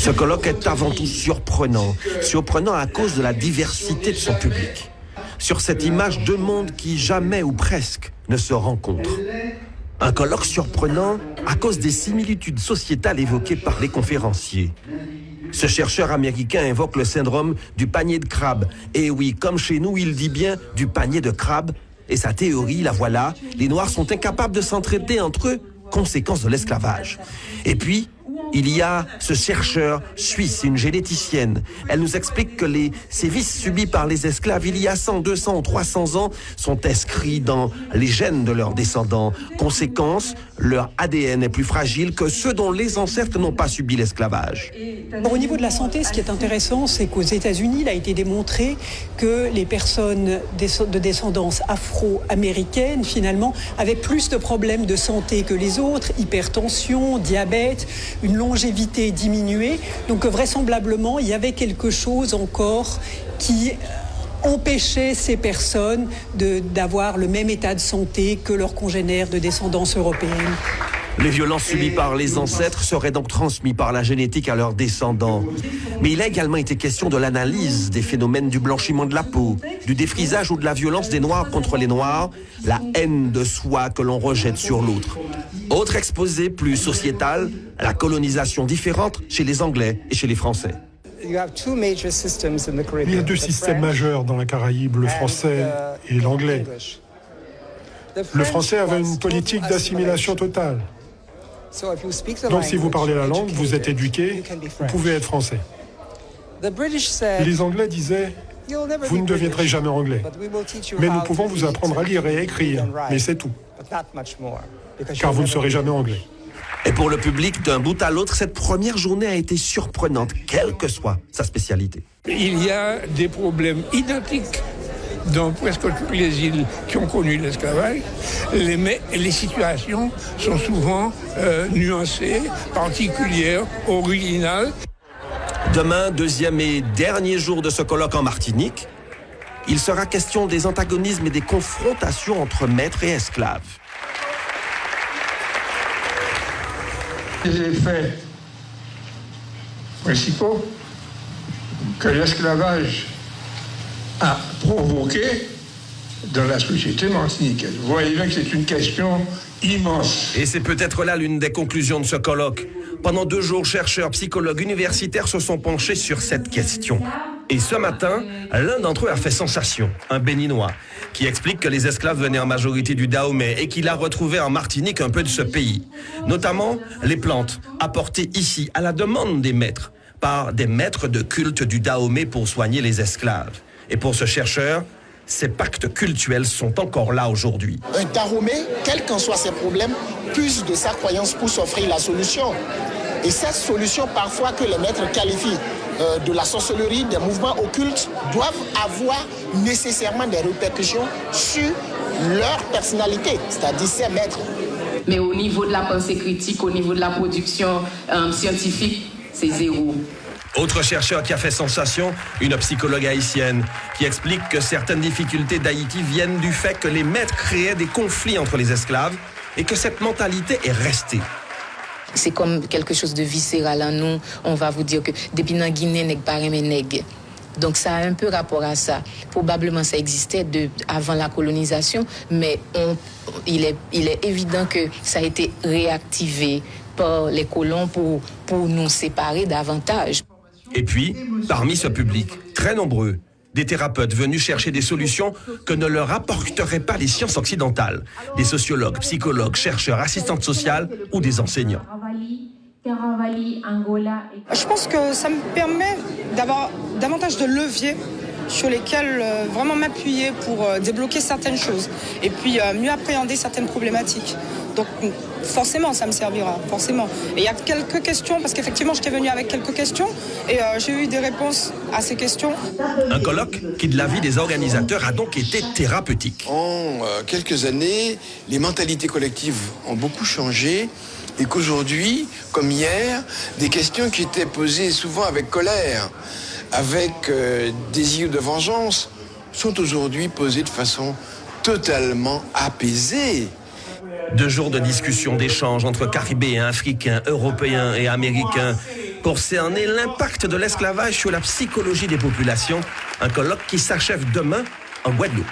Ce colloque est avant tout surprenant. Surprenant à cause de la diversité de son public. Sur cette image, deux mondes qui jamais ou presque ne se rencontrent. Un colloque surprenant à cause des similitudes sociétales évoquées par les conférenciers. Ce chercheur américain invoque le syndrome du panier de crabe. Et oui, comme chez nous, il dit bien du panier de crabe. Et sa théorie, la voilà, les Noirs sont incapables de s'entraider entre eux, conséquence de l'esclavage. Et puis, il y a ce chercheur suisse, une généticienne. Elle nous explique que les sévices subis par les esclaves il y a 100, 200 ou 300 ans sont inscrits dans les gènes de leurs descendants. Conséquence, leur ADN est plus fragile que ceux dont les ancêtres n'ont pas subi l'esclavage. Bon, au niveau de la santé, ce qui est intéressant, c'est qu'aux États-Unis, il a été démontré que les personnes de descendance afro-américaine, finalement, avaient plus de problèmes de santé que les autres, hypertension, diabète, une longévité diminuée. Donc vraisemblablement, il y avait quelque chose encore qui empêchait ces personnes d'avoir le même état de santé que leurs congénères de descendance européenne. Les violences subies par les ancêtres seraient donc transmises par la génétique à leurs descendants. Mais il a également été question de l'analyse des phénomènes du blanchiment de la peau, du défrisage ou de la violence des Noirs contre les Noirs, la haine de soi que l'on rejette sur l'autre. Autre exposé plus sociétal, la colonisation différente chez les Anglais et chez les Français. Il y a deux systèmes majeurs dans la Caraïbe, le français et l'anglais. Le français avait une politique d'assimilation totale. Donc si vous parlez la langue, vous êtes éduqué, vous pouvez être français. Les Anglais disaient, vous ne deviendrez jamais anglais, mais nous pouvons vous apprendre à lire et à écrire, mais c'est tout, car vous ne serez jamais anglais. Et pour le public, d'un bout à l'autre, cette première journée a été surprenante, quelle que soit sa spécialité. Il y a des problèmes identiques dans presque toutes les îles qui ont connu l'esclavage, mais les situations sont souvent nuancées, particulières, originales. Demain, deuxième et dernier jour de ce colloque en Martinique, il sera question des antagonismes et des confrontations entre maîtres et esclaves. Les effets principaux que l'esclavage a provoqué dans la société martiniquaise. Vous voyez bien que c'est une question immense. Et c'est peut-être là l'une des conclusions de ce colloque. Pendant 2 jours, chercheurs, psychologues, universitaires se sont penchés sur cette question. Et ce matin, l'un d'entre eux a fait sensation, un Béninois, qui explique que les esclaves venaient en majorité du Dahomey et qu'il a retrouvé en Martinique un peu de ce pays. Notamment les plantes apportées ici à la demande des maîtres, par des maîtres de culte du Dahomey pour soigner les esclaves. Et pour ce chercheur, ces pactes cultuels sont encore là aujourd'hui. Un Dahomey, quels qu'en soient ses problèmes, puise de sa croyance pour s'offrir la solution. Et cette solution, parfois, que les maîtres qualifient de la sorcellerie, des mouvements occultes, doivent avoir nécessairement des répercussions sur leur personnalité, c'est-à-dire ces maîtres. Mais au niveau de la pensée critique, au niveau de la production scientifique, c'est zéro. Autre chercheur qui a fait sensation, une psychologue haïtienne, qui explique que certaines difficultés d'Haïti viennent du fait que les maîtres créaient des conflits entre les esclaves et que cette mentalité est restée. C'est comme quelque chose de viscéral en nous. On va vous dire que depuis dans Guinée, nèg pas aimer nèg. Donc ça a un peu rapport à ça. Probablement ça existait avant la colonisation, mais il est évident que ça a été réactivé par les colons pour nous séparer davantage. Et puis, parmi ce public, très nombreux, des thérapeutes venus chercher des solutions que ne leur apporteraient pas les sciences occidentales, des sociologues, psychologues, chercheurs, assistantes sociales ou des enseignants. Je pense que ça me permet d'avoir davantage de leviers sur lesquels vraiment m'appuyer pour débloquer certaines choses et puis mieux appréhender certaines problématiques. Donc forcément, ça me servira, forcément. Et il y a quelques questions, parce qu'effectivement, j'étais venue avec quelques questions et j'ai eu des réponses à ces questions. Un colloque qui, de l'avis des organisateurs, a donc été thérapeutique. En quelques années, les mentalités collectives ont beaucoup changé et qu'aujourd'hui, comme hier, des questions qui étaient posées souvent avec colère, avec désir de vengeance, sont aujourd'hui posées de façon totalement apaisée. 2 jours de discussion, d'échange entre Caribéens, Africains, Européens et Américains. pour cerner l'impact de l'esclavage sur la psychologie des populations. Un colloque qui s'achève demain en Guadeloupe.